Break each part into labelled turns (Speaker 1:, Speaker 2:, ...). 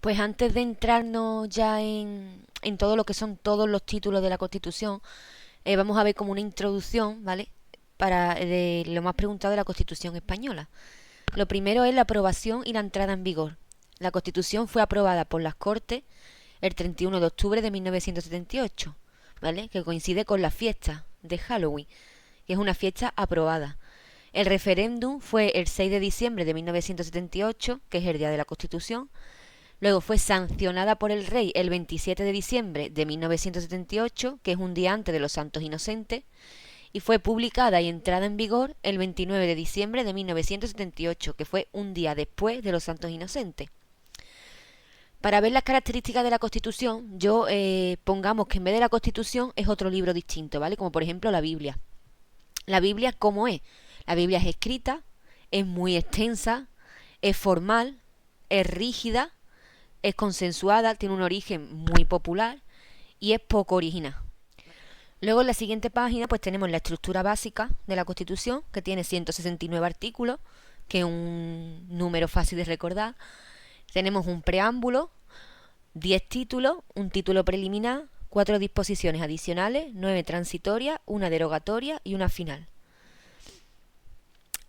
Speaker 1: Pues antes de entrarnos ya en todo lo que son todos los títulos de la Constitución, vamos a ver como una introducción, ¿vale? Para de lo más preguntado de la Constitución española. Lo primero es la aprobación y la entrada en vigor. La Constitución fue aprobada por las Cortes el 31 de octubre de 1978, ¿vale? Que coincide con la fiesta de Halloween, que es una fiesta aprobada. El referéndum fue el 6 de diciembre de 1978, que es el día de la Constitución. Luego fue sancionada por el rey el 27 de diciembre de 1978, que es un día antes de los Santos Inocentes, y fue publicada y entrada en vigor el 29 de diciembre de 1978, que fue un día después de los Santos Inocentes. Para ver las características de la Constitución, pongamos que en vez de la Constitución es otro libro distinto, ¿vale? Como por ejemplo la Biblia. La Biblia, ¿cómo es? La Biblia es escrita, es muy extensa, es formal, es rígida, es consensuada, tiene un origen muy popular y es poco original. Luego en la siguiente página pues tenemos la estructura básica de la Constitución, que tiene 169 artículos, que es un número fácil de recordar. Tenemos un preámbulo, 10 títulos, un título preliminar, 4 disposiciones adicionales, 9 transitorias, una derogatoria y una final.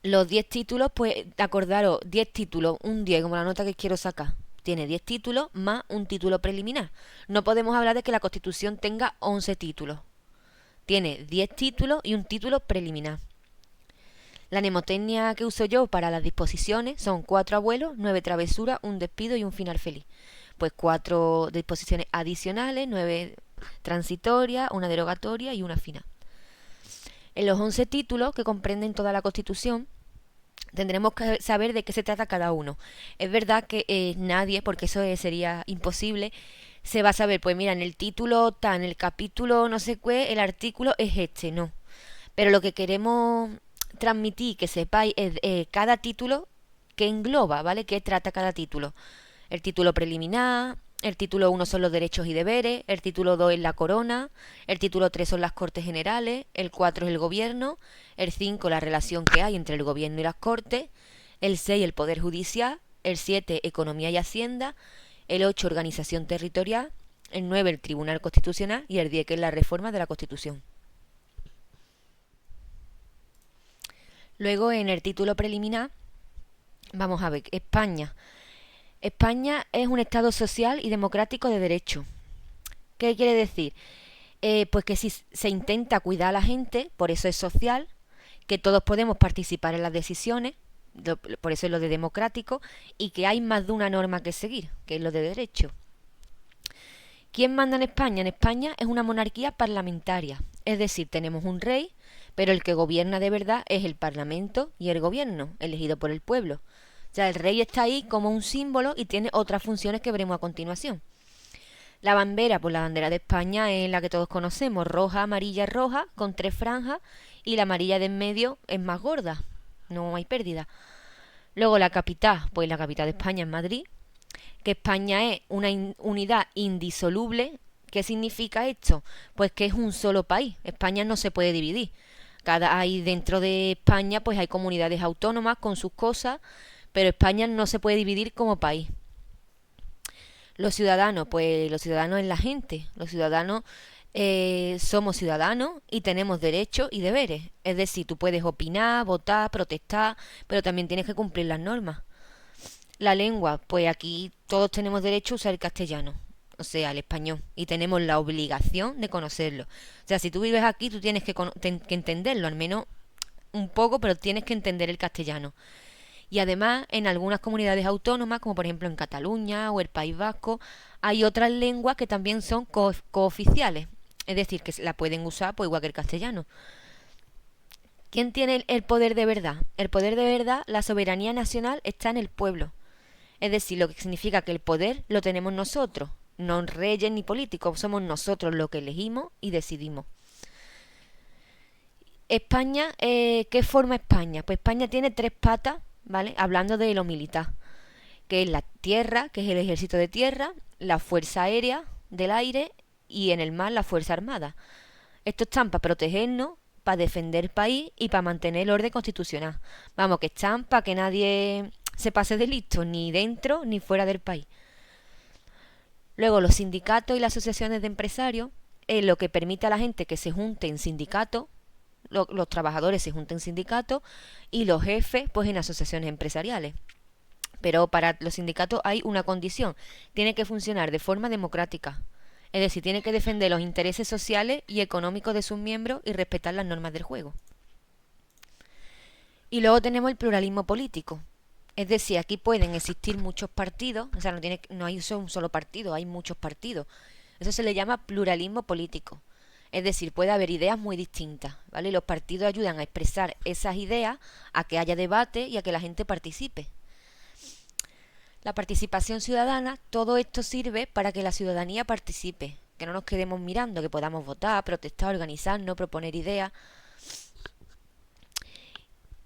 Speaker 1: Los 10 títulos, pues acordaros, 10 títulos, un 10 como la nota que quiero sacar. Tiene 10 títulos más un título preliminar. No podemos hablar de que la Constitución tenga 11 títulos. Tiene 10 títulos y un título preliminar. La mnemotecnia que uso yo para las disposiciones son 4 abuelos, 9 travesuras, un despido y un final feliz. Pues 4 disposiciones adicionales, 9 transitorias, una derogatoria y una final. En los 11 títulos que comprenden toda la Constitución, tendremos que saber de qué se trata cada uno. Es verdad que nadie, porque eso sería imposible, se va a saber, pues mira, en el título tal, en el capítulo no sé qué, el artículo es este, no. Pero lo que queremos transmitir, que sepáis, es cada título que engloba, ¿vale? ¿Qué trata cada título? El título preliminar, el título 1 son los derechos y deberes, el título 2 es la corona, el título 3 son las Cortes Generales, el 4 es el gobierno, el 5 la relación que hay entre el gobierno y las Cortes, el 6 el poder judicial, el 7 economía y hacienda, el 8 organización territorial, el 9 el Tribunal Constitucional y el 10 que es la reforma de la Constitución. Luego en el título preliminar vamos a ver España. España es un Estado social y democrático de derecho. ¿Qué quiere decir? Pues que si se intenta cuidar a la gente, por eso es social, que todos podemos participar en las decisiones, por eso es lo de democrático, y que hay más de una norma que seguir, que es lo de derecho. ¿Quién manda en España? En España es una monarquía parlamentaria, es decir, tenemos un rey, pero el que gobierna de verdad es el Parlamento y el gobierno, elegido por el pueblo. O sea, el rey está ahí como un símbolo y tiene otras funciones que veremos a continuación. La bandera, pues la bandera de España es la que todos conocemos, roja, amarilla, roja, con 3 franjas, y la amarilla de en medio es más gorda, no hay pérdida. Luego la capital, pues la capital de España es Madrid, que España es una unidad indisoluble. ¿Qué significa esto? Pues que es un solo país, España no se puede dividir. Hay dentro de España pues hay comunidades autónomas con sus cosas, pero España no se puede dividir como país. Los ciudadanos, pues los ciudadanos es la gente. Los ciudadanos somos ciudadanos y tenemos derechos y deberes. Es decir, tú puedes opinar, votar, protestar, pero también tienes que cumplir las normas. La lengua, pues aquí todos tenemos derecho a usar el castellano, o sea, el español, y tenemos la obligación de conocerlo. O sea, si tú vives aquí, tú tienes que entenderlo, al menos un poco, pero tienes que entender el castellano. Y además, en algunas comunidades autónomas, como por ejemplo en Cataluña o el País Vasco, hay otras lenguas que también son cooficiales. Es decir, que la pueden usar pues igual que el castellano. ¿Quién tiene el poder de verdad? El poder de verdad, la soberanía nacional está en el pueblo. Es decir, lo que significa que el poder lo tenemos nosotros, no reyes ni políticos, somos nosotros los que elegimos y decidimos. España, ¿qué forma España? Pues España tiene 3 patas, ¿vale? Hablando de lo militar, que es la tierra, que es el ejército de tierra, la fuerza aérea del aire y en el mar la fuerza armada. Estos están para protegernos, para defender el país y para mantener el orden constitucional. Vamos, que están para que nadie se pase de listo, ni dentro ni fuera del país. Luego los sindicatos y las asociaciones de empresarios es lo que permite a la gente que se junte en sindicatos, los trabajadores se junten en sindicatos y los jefes pues en asociaciones empresariales. Pero para los sindicatos hay una condición, tiene que funcionar de forma democrática. Es decir, tiene que defender los intereses sociales y económicos de sus miembros y respetar las normas del juego. Y luego tenemos el pluralismo político. Es decir, aquí pueden existir muchos partidos, o sea, no hay un solo partido, hay muchos partidos. Eso se le llama pluralismo político. Es decir, puede haber ideas muy distintas, ¿vale? Y los partidos ayudan a expresar esas ideas, a que haya debate y a que la gente participe. La participación ciudadana, todo esto sirve para que la ciudadanía participe, que no nos quedemos mirando, que podamos votar, protestar, organizarnos, proponer ideas.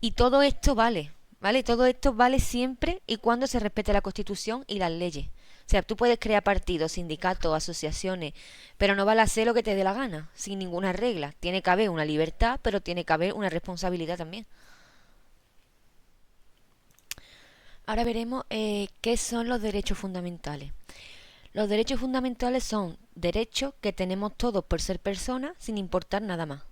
Speaker 1: Y todo esto vale, ¿vale? Todo esto vale siempre y cuando se respete la Constitución y las leyes. O sea, tú puedes crear partidos, sindicatos, asociaciones, pero no vale hacer lo que te dé la gana, sin ninguna regla. Tiene que haber una libertad, pero tiene que haber una responsabilidad también. Ahora veremos qué son los derechos fundamentales. Los derechos fundamentales son derechos que tenemos todos por ser personas sin importar nada más.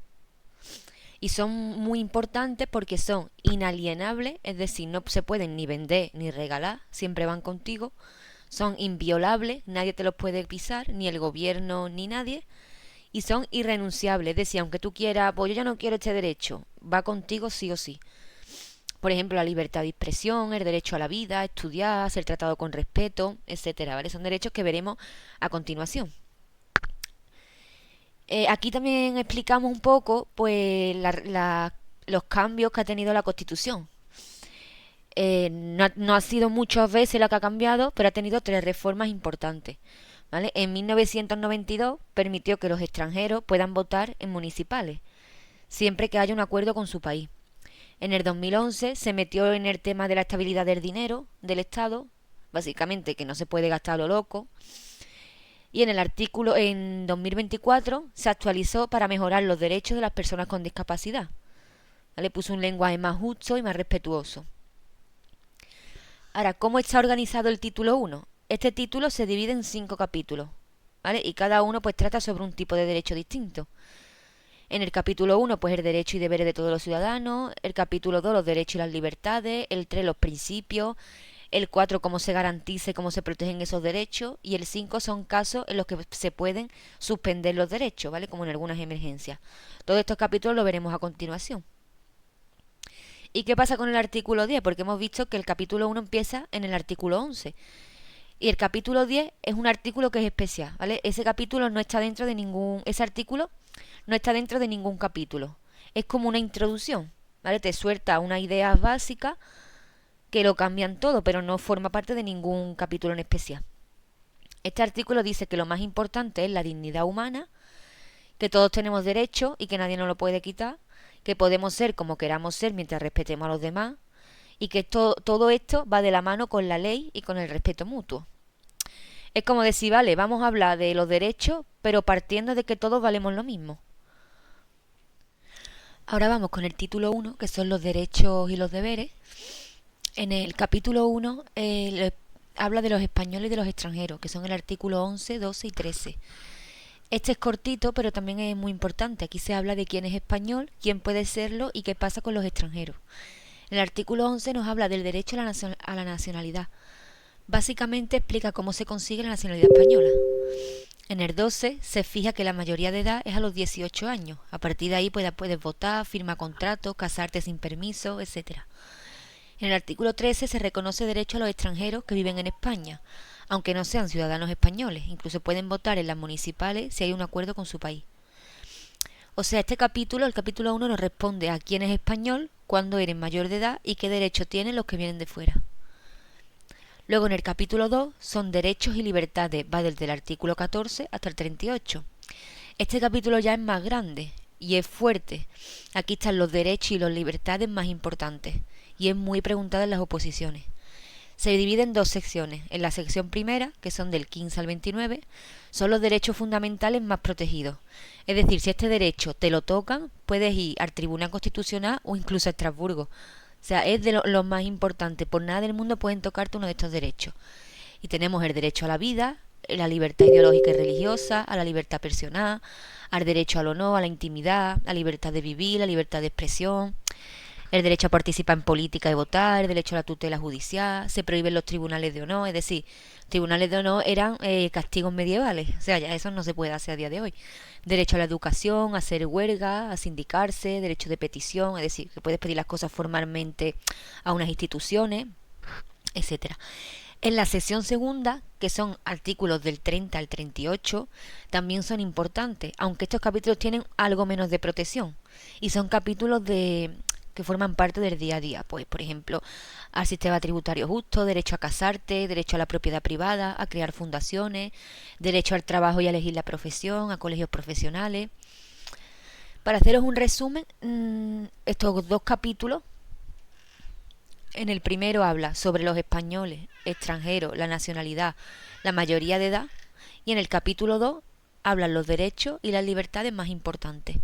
Speaker 1: Y son muy importantes porque son inalienables, es decir, no se pueden ni vender ni regalar, siempre van contigo. Son inviolables, nadie te los puede pisar, ni el gobierno ni nadie. Y son irrenunciables, es decir, aunque tú quieras, pues yo ya no quiero este derecho, va contigo sí o sí. Por ejemplo, la libertad de expresión, el derecho a la vida, a estudiar, ser tratado con respeto, etcétera, ¿vale? Son derechos que veremos a continuación. Aquí también explicamos un poco pues los cambios que ha tenido la Constitución. No ha sido muchas veces la que ha cambiado, pero ha tenido 3 reformas importantes. ¿Vale? En 1992 permitió que los extranjeros puedan votar en municipales, siempre que haya un acuerdo con su país. En el 2011 se metió en el tema de la estabilidad del dinero del Estado, básicamente que no se puede gastar a lo loco. Y en el artículo en 2024 se actualizó para mejorar los derechos de las personas con discapacidad. ¿Vale? Puso un lenguaje más justo y más respetuoso. Ahora, ¿cómo está organizado el título 1? Este título se divide en 5 capítulos, ¿vale? Y cada uno pues trata sobre un tipo de derecho distinto. En el capítulo 1, pues el derecho y deberes de todos los ciudadanos. El capítulo 2, los derechos y las libertades. El 3, los principios. El 4, cómo se garantiza y cómo se protegen esos derechos. Y el 5 son casos en los que se pueden suspender los derechos, ¿vale? Como en algunas emergencias. Todos estos capítulos los veremos a continuación. ¿Y qué pasa con el artículo 10? Porque hemos visto que el capítulo 1 empieza en el artículo 11. Y el capítulo 10 es un artículo que es especial, ¿vale? Ese capítulo no está dentro de ningún... Ese artículo no está dentro de ningún capítulo. Es como una introducción, ¿vale? Te suelta unas ideas básicas que lo cambian todo, pero no forma parte de ningún capítulo en especial. Este artículo dice que lo más importante es la dignidad humana, que todos tenemos derechos y que nadie nos lo puede quitar, que podemos ser como queramos ser mientras respetemos a los demás, y que todo esto va de la mano con la ley y con el respeto mutuo. Es como decir, vale, vamos a hablar de los derechos, pero partiendo de que todos valemos lo mismo. Ahora vamos con el título 1, que son los derechos y los deberes. En el capítulo 1 habla de los españoles y de los extranjeros, que son el artículo 11, 12 y 13. Este es cortito, pero también es muy importante. Aquí se habla de quién es español, quién puede serlo y qué pasa con los extranjeros. El artículo 11 nos habla del derecho a la nacionalidad. Básicamente explica cómo se consigue la nacionalidad española. En el 12 se fija que la mayoría de edad es a los 18 años. A partir de ahí puedes votar, firmar contratos, casarte sin permiso, etc. En el artículo 13 se reconoce derecho a los extranjeros que viven en España, aunque no sean ciudadanos españoles. Incluso pueden votar en las municipales si hay un acuerdo con su país. O sea, este capítulo, el capítulo 1, nos responde a quién es español, cuándo eres mayor de edad y qué derechos tienen los que vienen de fuera. Luego en el capítulo 2 son derechos y libertades, va desde el artículo 14 hasta el 38. Este capítulo ya es más grande y es fuerte. Aquí están los derechos y las libertades más importantes y es muy preguntada en las oposiciones. Se divide en 2 secciones. En la sección primera, que son del 15 al 29, son los derechos fundamentales más protegidos. Es decir, si este derecho te lo tocan, puedes ir al Tribunal Constitucional o incluso a Estrasburgo. O sea, es de lo más importante. Por nada del mundo pueden tocarte uno de estos derechos. Y tenemos el derecho a la vida, la libertad ideológica y religiosa, a la libertad personal, al derecho al honor, a la intimidad, a la libertad de vivir, la libertad de expresión, el derecho a participar en política y votar, el derecho a la tutela judicial, se prohíben los tribunales de honor, es decir, tribunales de honor eran castigos medievales, o sea, ya eso no se puede hacer a día de hoy. Derecho a la educación, a hacer huelga, a sindicarse, derecho de petición, es decir, que puedes pedir las cosas formalmente a unas instituciones, etcétera. En la sección segunda, que son artículos del 30 al 38, también son importantes, aunque estos capítulos tienen algo menos de protección y son capítulos que forman parte del día a día, pues por ejemplo, al sistema tributario justo, derecho a casarte, derecho a la propiedad privada, a crear fundaciones, derecho al trabajo y a elegir la profesión, a colegios profesionales. Para haceros un resumen, estos dos capítulos, en el primero habla sobre los españoles, extranjeros, la nacionalidad, la mayoría de edad, y en el capítulo 2 hablan los derechos y las libertades más importantes.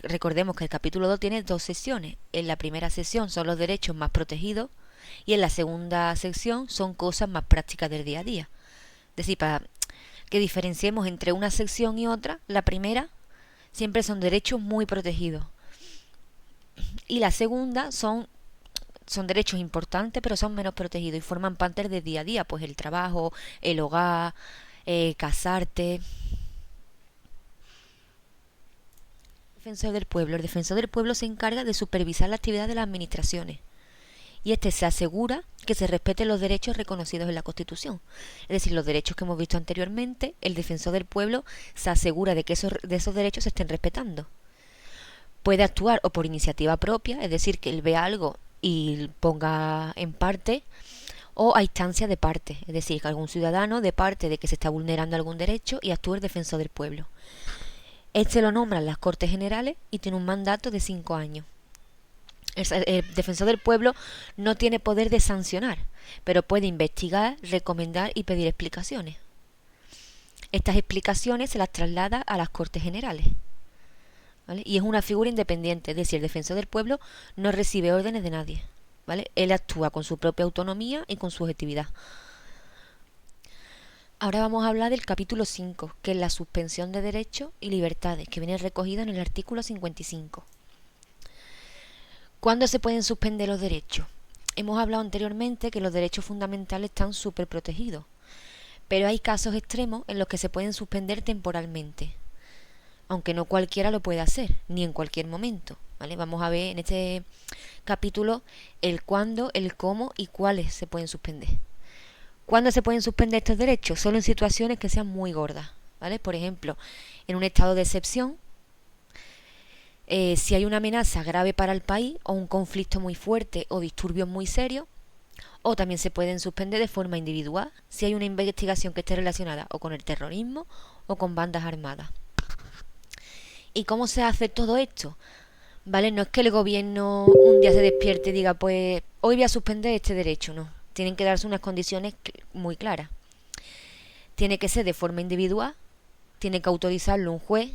Speaker 1: Recordemos que el capítulo 2 tiene dos secciones. En la primera sección son los derechos más protegidos y en la segunda sección son cosas más prácticas del día a día. Es decir, para que diferenciemos entre una sección y otra, la primera siempre son derechos muy protegidos y la segunda son derechos importantes pero son menos protegidos y forman parte del día a día, pues el trabajo, el hogar, casarte. Defensor del pueblo. El defensor del pueblo se encarga de supervisar la actividad de las administraciones y este se asegura que se respeten los derechos reconocidos en la Constitución. Es decir, los derechos que hemos visto anteriormente, el defensor del pueblo se asegura de que esos derechos se estén respetando. Puede actuar o por iniciativa propia, es decir, que él vea algo y ponga en parte, o a instancia de parte, es decir, que algún ciudadano de parte de que se está vulnerando algún derecho y actúe el defensor del pueblo. Este lo nombran las Cortes Generales y tiene un mandato de 5 años. El defensor del pueblo no tiene poder de sancionar, pero puede investigar, recomendar y pedir explicaciones. Estas explicaciones se las traslada a las Cortes Generales, ¿vale? Y es una figura independiente, es decir, el defensor del pueblo no recibe órdenes de nadie, ¿vale? Él actúa con su propia autonomía y con su objetividad. Ahora vamos a hablar del capítulo 5, que es la suspensión de derechos y libertades, que viene recogido en el artículo 55. ¿Cuándo se pueden suspender los derechos? Hemos hablado anteriormente que los derechos fundamentales están súper protegidos, pero hay casos extremos en los que se pueden suspender temporalmente, aunque no cualquiera lo puede hacer, ni en cualquier momento, ¿vale? Vamos a ver en este capítulo el cuándo, el cómo y cuáles se pueden suspender. ¿Cuándo se pueden suspender estos derechos? Solo en situaciones que sean muy gordas, ¿vale? Por ejemplo, en un estado de excepción, si hay una amenaza grave para el país o un conflicto muy fuerte o disturbios muy serios, o también se pueden suspender de forma individual si hay una investigación que esté relacionada o con el terrorismo o con bandas armadas. ¿Y cómo se hace todo esto? ¿Vale? No es que el gobierno un día se despierte y diga, pues hoy voy a suspender este derecho, no. Tienen que darse unas condiciones muy claras. Tiene que ser de forma individual, tiene que autorizarlo un juez,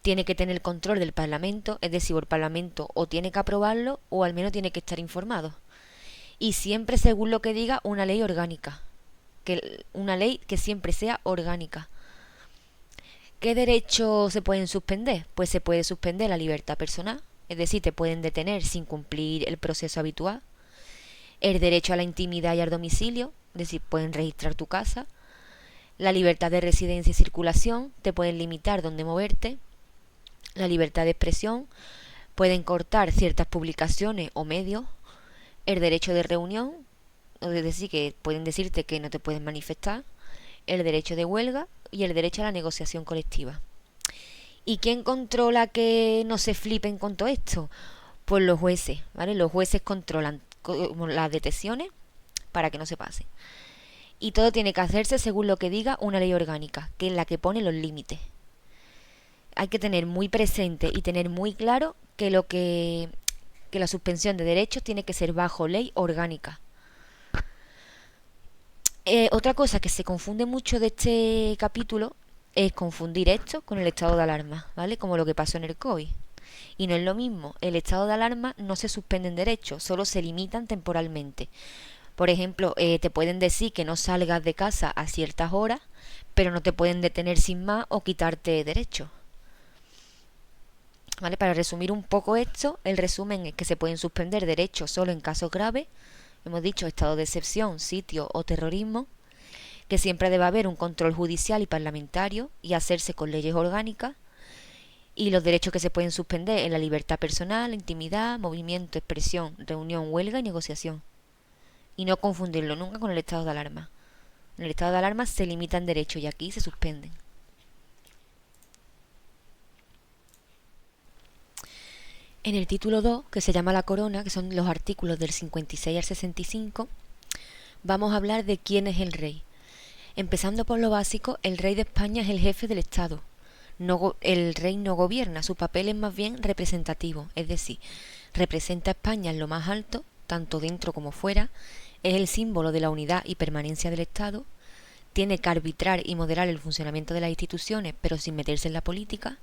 Speaker 1: tiene que tener el control del Parlamento, es decir, el Parlamento o tiene que aprobarlo o al menos tiene que estar informado. Y siempre según lo que diga una ley orgánica, una ley que siempre sea orgánica. ¿Qué derechos se pueden suspender? Pues se puede suspender la libertad personal, es decir, te pueden detener sin cumplir el proceso habitual. El derecho a la intimidad y al domicilio, es decir, pueden registrar tu casa. La libertad de residencia y circulación, te pueden limitar dónde moverte. La libertad de expresión, pueden cortar ciertas publicaciones o medios. El derecho de reunión, es decir, que pueden decirte que no te puedes manifestar. El derecho de huelga y el derecho a la negociación colectiva. ¿Y quién controla que no se flipen con todo esto? Pues los jueces, ¿vale? Los jueces controlan las detenciones para que no se pase. Y todo tiene que hacerse según lo que diga una ley orgánica, que es la que pone los límites. Hay que tener muy presente y tener muy claro que la suspensión de derechos tiene que ser bajo ley orgánica. Otra cosa que se confunde mucho de este capítulo es confundir esto con el estado de alarma, ¿vale? Como lo que pasó en el COVID. Y no es lo mismo, el estado de alarma no se suspenden derechos, solo se limitan temporalmente. Por ejemplo, te pueden decir que no salgas de casa a ciertas horas, pero no te pueden detener sin más o quitarte derechos. ¿Vale? Para resumir un poco esto, el resumen es que se pueden suspender derechos solo en casos graves, hemos dicho estado de excepción, sitio o terrorismo, que siempre debe haber un control judicial y parlamentario y hacerse con leyes orgánicas, y los derechos que se pueden suspender en la libertad personal, la intimidad, movimiento, expresión, reunión, huelga y negociación. Y no confundirlo nunca con el estado de alarma. En el estado de alarma se limitan derechos y aquí se suspenden. En el título 2, que se llama La Corona, que son los artículos del 56 al 65, vamos a hablar de quién es el rey. Empezando por lo básico, el rey de España es el jefe del Estado. El rey no gobierna, su papel es más bien representativo, es decir, representa a España en lo más alto, tanto dentro como fuera, es el símbolo de la unidad y permanencia del Estado, tiene que arbitrar y moderar el funcionamiento de las instituciones, pero sin meterse en la política,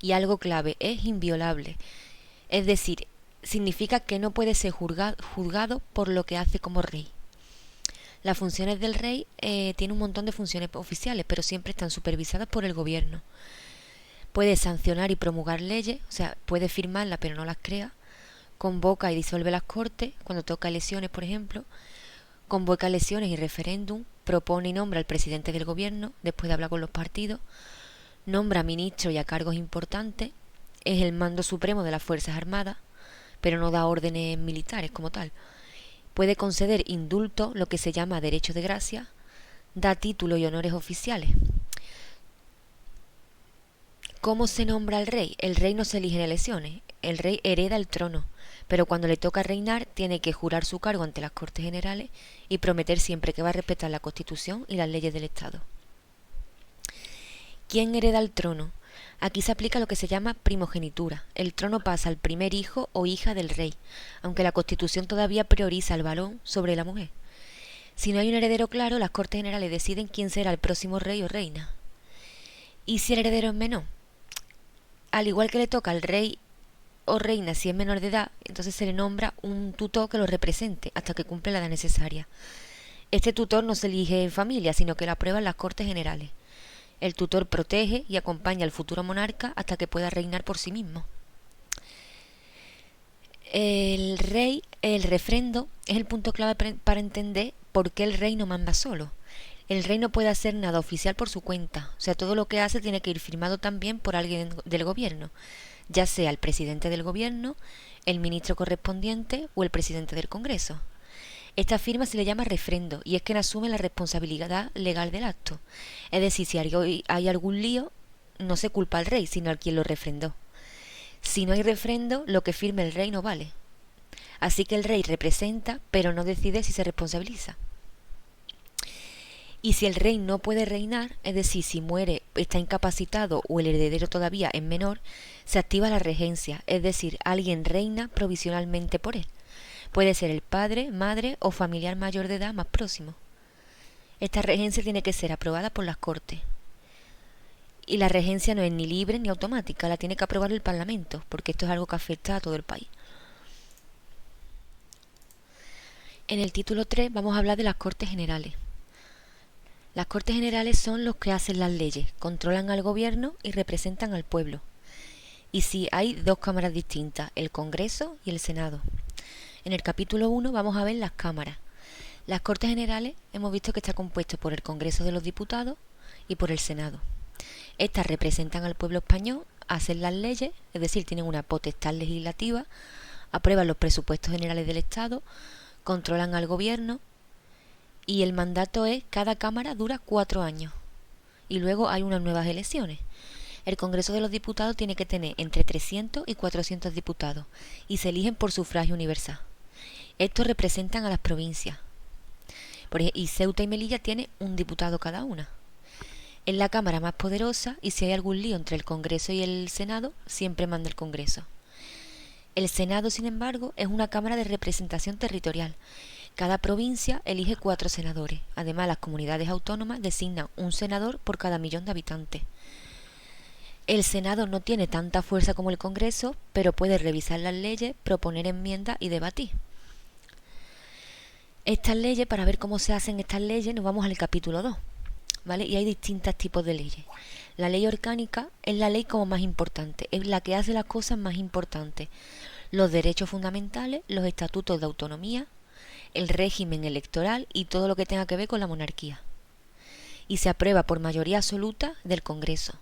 Speaker 1: y algo clave, es inviolable, es decir, significa que no puede ser juzgado por lo que hace como rey. Las funciones del rey tienen un montón de funciones oficiales, pero siempre están supervisadas por el gobierno. Puede sancionar y promulgar leyes, o sea, puede firmarlas pero no las crea. Convoca y disuelve las cortes, cuando toca elecciones, por ejemplo. Convoca elecciones y referéndum. Propone y nombra al presidente del gobierno, después de hablar con los partidos. Nombra ministros y a cargos importantes. Es el mando supremo de las Fuerzas Armadas, pero no da órdenes militares como tal. Puede conceder indulto, lo que se llama derecho de gracia. Da títulos y honores oficiales. ¿Cómo se nombra al rey? El rey no se elige en elecciones, el rey hereda el trono, pero cuando le toca reinar tiene que jurar su cargo ante las Cortes Generales y prometer siempre que va a respetar la Constitución y las leyes del Estado. ¿Quién hereda el trono? Aquí se aplica lo que se llama primogenitura. El trono pasa al primer hijo o hija del rey, aunque la Constitución todavía prioriza al varón sobre la mujer. Si no hay un heredero claro, las Cortes Generales deciden quién será el próximo rey o reina. ¿Y si el heredero es menor? Al igual que le toca al rey o reina si es menor de edad, entonces se le nombra un tutor que lo represente hasta que cumple la edad necesaria. Este tutor no se elige en familia, sino que lo aprueban las Cortes Generales. El tutor protege y acompaña al futuro monarca hasta que pueda reinar por sí mismo. El refrendo, es el punto clave para entender por qué el rey no manda solo. El rey no puede hacer nada oficial por su cuenta, o sea, todo lo que hace tiene que ir firmado también por alguien del gobierno, ya sea el presidente del gobierno, el ministro correspondiente o el presidente del Congreso. Esta firma se le llama refrendo y es quien asume la responsabilidad legal del acto. Es decir, si hay algún lío, no se culpa al rey, sino al quien lo refrendó. Si no hay refrendo, lo que firme el rey no vale. Así que el rey representa, pero no decide si se responsabiliza. Y si el rey no puede reinar, es decir, si muere, está incapacitado o el heredero todavía es menor, se activa la regencia, es decir, alguien reina provisionalmente por él. Puede ser el padre, madre o familiar mayor de edad más próximo. Esta regencia tiene que ser aprobada por las Cortes. Y la regencia no es ni libre ni automática, la tiene que aprobar el Parlamento, porque esto es algo que afecta a todo el país. En el título 3 vamos a hablar de las Cortes Generales. Las Cortes Generales son los que hacen las leyes, controlan al gobierno y representan al pueblo. Y sí, hay dos cámaras distintas, el Congreso y el Senado. En el capítulo 1 vamos a ver las cámaras. Las Cortes Generales hemos visto que está compuesto por el Congreso de los Diputados y por el Senado. Estas representan al pueblo español, hacen las leyes, es decir, tienen una potestad legislativa, aprueban los presupuestos generales del Estado, controlan al gobierno y el mandato es, cada cámara dura 4 años y luego hay unas nuevas elecciones. El Congreso de los Diputados tiene que tener entre 300 y 400 diputados y se eligen por sufragio universal. Estos representan a las provincias. Y Ceuta y Melilla tiene un diputado cada una. Es la cámara más poderosa y si hay algún lío entre el Congreso y el Senado, siempre manda el Congreso. El Senado, sin embargo, es una cámara de representación territorial. Cada provincia elige 4 senadores. Además, las comunidades autónomas designan un senador por cada 1.000.000 de habitantes. El Senado no tiene tanta fuerza como el Congreso, pero puede revisar las leyes, proponer enmiendas y debatir. Estas leyes, para ver cómo se hacen estas leyes, nos vamos al capítulo 2, ¿vale? Y hay distintos tipos de leyes. La ley orgánica es la ley como más importante, es la que hace las cosas más importantes. Los derechos fundamentales, los estatutos de autonomía, el régimen electoral y todo lo que tenga que ver con la monarquía. Y se aprueba por mayoría absoluta del Congreso.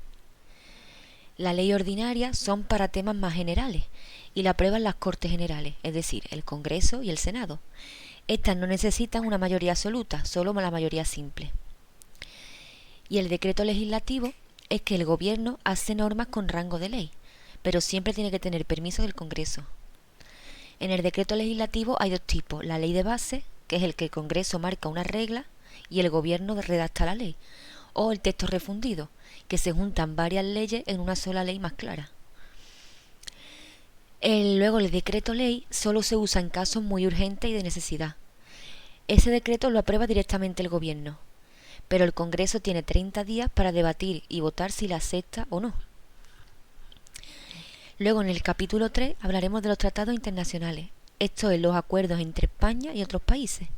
Speaker 1: La ley ordinaria son para temas más generales y la aprueban las Cortes Generales, es decir, el Congreso y el Senado. Estas no necesitan una mayoría absoluta, solo la mayoría simple. Y el decreto legislativo es que el gobierno hace normas con rango de ley, pero siempre tiene que tener permiso del Congreso. En el decreto legislativo hay dos tipos, la ley de base, que es el que el Congreso marca una regla y el gobierno redacta la ley, o el texto refundido, que se juntan varias leyes en una sola ley más clara. Luego el decreto ley solo se usa en casos muy urgentes y de necesidad. Ese decreto lo aprueba directamente el gobierno, pero el Congreso tiene 30 días para debatir y votar si la acepta o no. Luego en el capítulo 3 hablaremos de los tratados internacionales, esto es los acuerdos entre España y otros países.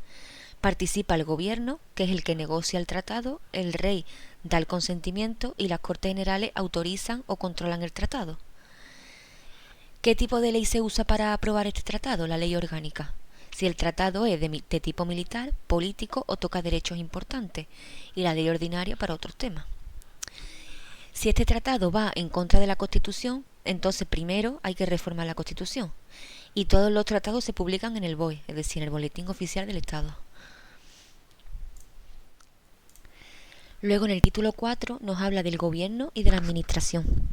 Speaker 1: Participa el gobierno, que es el que negocia el tratado, el rey da el consentimiento y las Cortes Generales autorizan o controlan el tratado. ¿Qué tipo de ley se usa para aprobar este tratado? La ley orgánica. Si el tratado es de tipo militar, político o toca derechos importantes, y la ley ordinaria para otros temas. Si este tratado va en contra de la Constitución, entonces primero hay que reformar la Constitución, y todos los tratados se publican en el BOE, es decir, en el Boletín Oficial del Estado. Luego en el título 4 nos habla del gobierno y de la administración.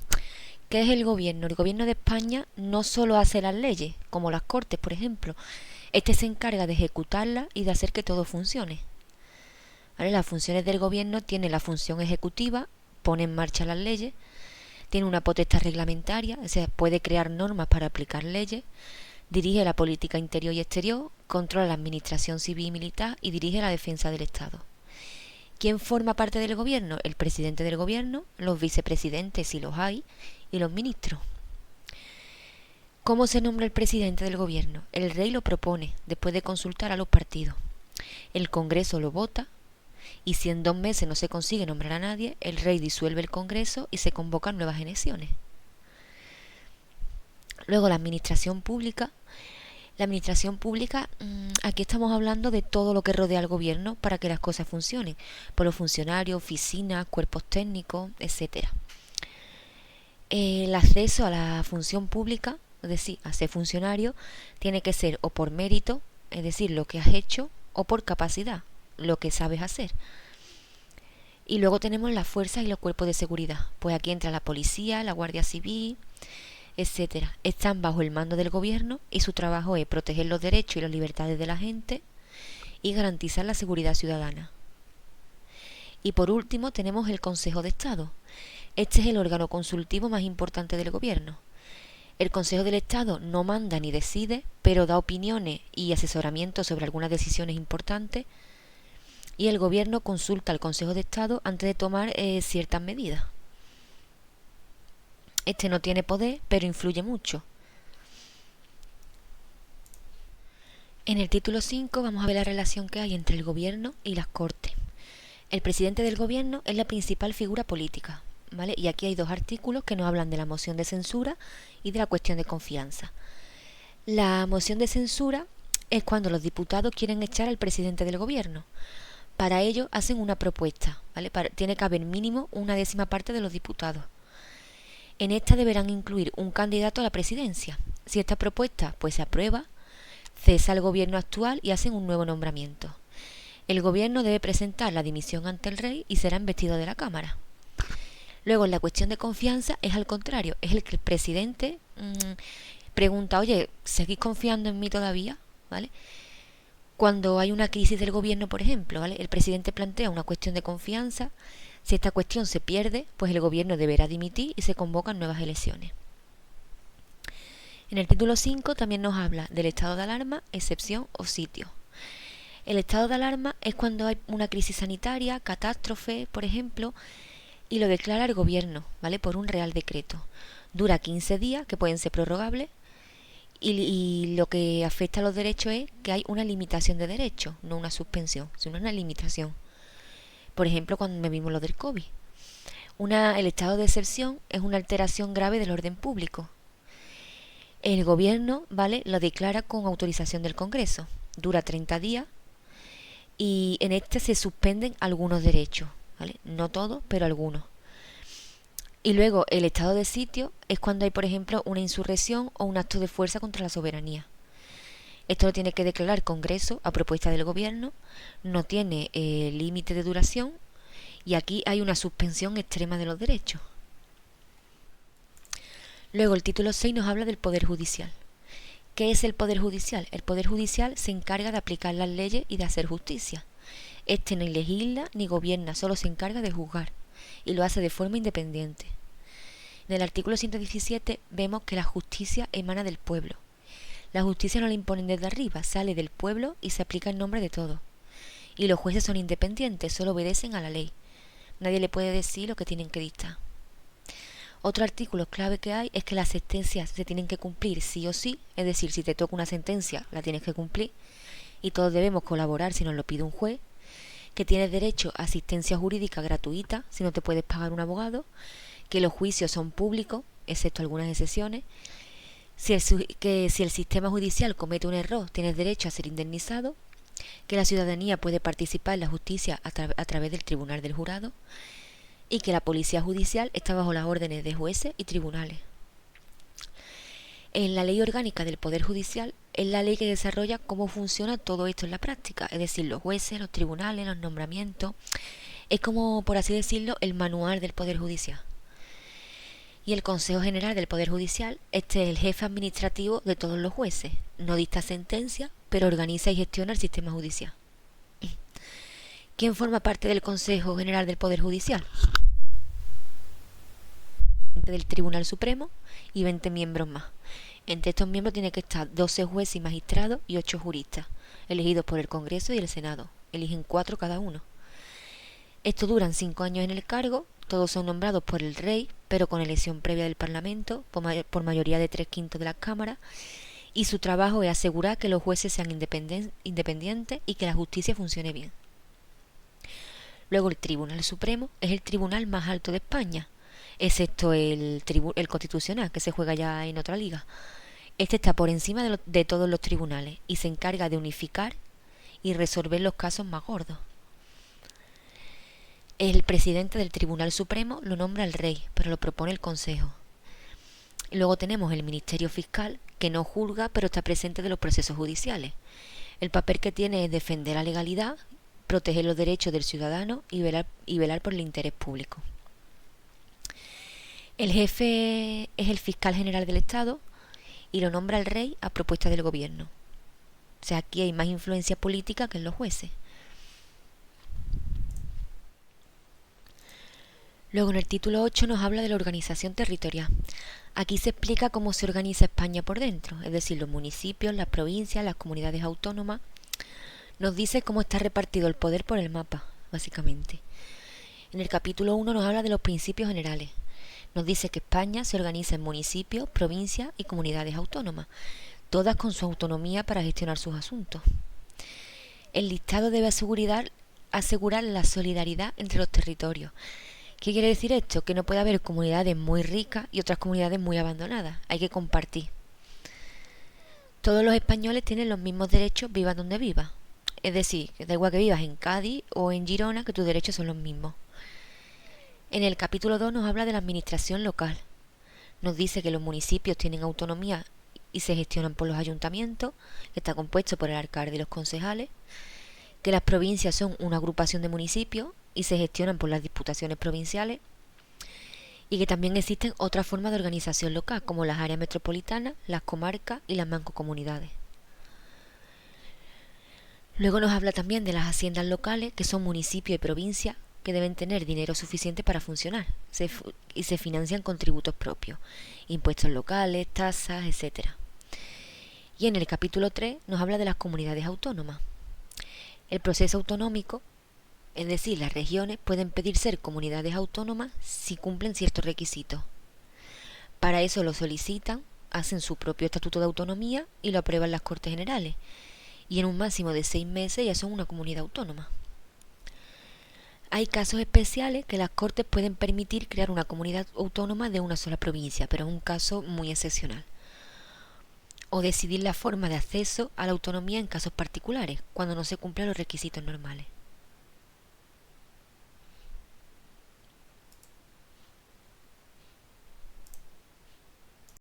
Speaker 1: ¿Qué es el gobierno? El gobierno de España no solo hace las leyes, como las Cortes, por ejemplo. Este se encarga de ejecutarlas y de hacer que todo funcione. ¿Vale? Las funciones del gobierno tienen la función ejecutiva, pone en marcha las leyes, tiene una potestad reglamentaria, o sea, puede crear normas para aplicar leyes, dirige la política interior y exterior, controla la administración civil y militar y dirige la defensa del Estado. ¿Quién forma parte del gobierno? El presidente del gobierno, los vicepresidentes si los hay, y los ministros. ¿Cómo se nombra el presidente del gobierno? El rey lo propone, después de consultar a los partidos. El Congreso lo vota, y si en 2 meses no se consigue nombrar a nadie, el rey disuelve el Congreso y se convocan nuevas elecciones. Luego la administración pública. La administración pública, aquí estamos hablando de todo lo que rodea al gobierno para que las cosas funcionen, por los funcionarios, oficinas, cuerpos técnicos, etcétera. El acceso a la función pública, es decir, a ser funcionario, tiene que ser o por mérito, es decir, lo que has hecho, o por capacidad, lo que sabes hacer. Y luego tenemos las fuerzas y los cuerpos de seguridad. Pues aquí entra la policía, la Guardia Civil, etcétera. Están bajo el mando del gobierno y su trabajo es proteger los derechos y las libertades de la gente y garantizar la seguridad ciudadana. Y por último tenemos el Consejo de Estado. Este es el órgano consultivo más importante del gobierno. El Consejo del Estado no manda ni decide, pero da opiniones y asesoramiento sobre algunas decisiones importantes, y el gobierno consulta al Consejo de Estado antes de tomar ciertas medidas. Este no tiene poder, pero influye mucho. En el título 5 vamos a ver la relación que hay entre el gobierno y las Cortes. El presidente del gobierno es la principal figura política, ¿vale? Y aquí hay 2 artículos que nos hablan de la moción de censura y de la cuestión de confianza. La moción de censura es cuando los diputados quieren echar al presidente del gobierno. Para ello hacen una propuesta, ¿vale? Tiene que haber mínimo 1/10 parte de los diputados. En esta deberán incluir un candidato a la presidencia. Si esta propuesta pues se aprueba, cesa el gobierno actual y hacen un nuevo nombramiento. El gobierno debe presentar la dimisión ante el rey y será investido de la Cámara. Luego, en la cuestión de confianza es al contrario, es el que el presidente pregunta, oye, ¿seguís confiando en mí todavía? ¿Vale? Cuando hay una crisis del gobierno, por ejemplo, ¿vale? El presidente plantea una cuestión de confianza. Si esta cuestión se pierde, pues el gobierno deberá dimitir y se convocan nuevas elecciones. En el título 5 también nos habla del estado de alarma, excepción o sitio. El estado de alarma es cuando hay una crisis sanitaria, catástrofe, por ejemplo, y lo declara el gobierno, ¿vale? Por un real decreto. Dura 15 días, que pueden ser prorrogables, Y lo que afecta a los derechos es que hay una limitación de derechos, no una suspensión, sino una limitación. Por ejemplo, cuando vimos lo del COVID. El estado de excepción es una alteración grave del orden público. El gobierno, ¿vale?, lo declara con autorización del Congreso. Dura 30 días y en este se suspenden algunos derechos, ¿vale? No todos, pero algunos. Y luego el estado de sitio es cuando hay, por ejemplo, una insurrección o un acto de fuerza contra la soberanía. Esto lo tiene que declarar Congreso a propuesta del gobierno, no tiene límite de duración y aquí hay una suspensión extrema de los derechos. Luego el título 6 nos habla del Poder Judicial. ¿Qué es el Poder Judicial? El Poder Judicial se encarga de aplicar las leyes y de hacer justicia. Este ni legisla ni gobierna, solo se encarga de juzgar y lo hace de forma independiente. En el artículo 117 vemos que la justicia emana del pueblo. La justicia no la imponen desde arriba, sale del pueblo y se aplica en nombre de todos. Y los jueces son independientes, solo obedecen a la ley. Nadie le puede decir lo que tienen que dictar. Otro artículo clave que hay es que las sentencias se tienen que cumplir sí o sí, es decir, si te toca una sentencia la tienes que cumplir y todos debemos colaborar si nos lo pide un juez, que tienes derecho a asistencia jurídica gratuita si no te puedes pagar un abogado, que los juicios son públicos, excepto algunas excepciones, que si el sistema judicial comete un error tienes derecho a ser indemnizado, que la ciudadanía puede participar en la justicia a través del tribunal del jurado, y que la policía judicial está bajo las órdenes de jueces y tribunales. En la ley orgánica del Poder Judicial es la ley que desarrolla cómo funciona todo esto en la práctica, es decir, los jueces, los tribunales, los nombramientos. Es como, por así decirlo, el manual del Poder Judicial. Y el Consejo General del Poder Judicial, este es el jefe administrativo de todos los jueces. No dicta sentencia, pero organiza y gestiona el sistema judicial. ¿Quién forma parte del Consejo General del Poder Judicial? Del Tribunal Supremo y 20 miembros más. Entre estos miembros tiene que estar 12 jueces y magistrados y 8 juristas, elegidos por el Congreso y el Senado. Eligen 4 cada uno. Estos duran 5 años en el cargo, todos son nombrados por el rey, pero con elección previa del Parlamento, por mayoría de 3/5 de las cámaras, y su trabajo es asegurar que los jueces sean independientes y que la justicia funcione bien. Luego el Tribunal Supremo es el tribunal más alto de España, excepto el Constitucional, que se juega ya en otra liga. Este está por encima de todos los tribunales y se encarga de unificar y resolver los casos más gordos. El presidente del Tribunal Supremo lo nombra el rey, pero lo propone el Consejo. Luego tenemos el Ministerio Fiscal, que no juzga, pero está presente de los procesos judiciales. El papel que tiene es defender la legalidad, proteger los derechos del ciudadano y velar por el interés público. El jefe es el fiscal general del Estado y lo nombra el rey a propuesta del gobierno. O sea, aquí hay más influencia política que en los jueces. Luego en el título 8 nos habla de la organización territorial. Aquí se explica cómo se organiza España por dentro, es decir, los municipios, las provincias, las comunidades autónomas. Nos dice cómo está repartido el poder por el mapa, básicamente. En el capítulo 1 nos habla de los principios generales. Nos dice que España se organiza en municipios, provincias y comunidades autónomas, todas con su autonomía para gestionar sus asuntos. El listado debe asegurar la solidaridad entre los territorios. ¿Qué quiere decir esto? Que no puede haber comunidades muy ricas y otras comunidades muy abandonadas. Hay que compartir. Todos los españoles tienen los mismos derechos, vivas donde vivas. Es decir, que da igual que vivas en Cádiz o en Girona, que tus derechos son los mismos. En el capítulo 2 nos habla de la administración local. Nos dice que los municipios tienen autonomía y se gestionan por los ayuntamientos, que está compuesto por el alcalde y los concejales, que las provincias son una agrupación de municipios y se gestionan por las diputaciones provinciales, y que también existen otras formas de organización local, como las áreas metropolitanas, las comarcas y las mancomunidades. Luego nos habla también de las haciendas locales, que son municipios y provincias que deben tener dinero suficiente para funcionar y se financian con tributos propios, impuestos locales, tasas, etc. Y en el capítulo 3 nos habla de las comunidades autónomas. El proceso autonómico, es decir, las regiones pueden pedir ser comunidades autónomas si cumplen ciertos requisitos. Para eso lo solicitan hacen su propio estatuto de autonomía y lo aprueban las Cortes Generales. Y en un máximo de 6 meses ya son una comunidad autónoma. Hay casos especiales que las Cortes pueden permitir crear una comunidad autónoma de una sola provincia, pero es un caso muy excepcional. O decidir la forma de acceso a la autonomía en casos particulares, cuando no se cumplan los requisitos normales.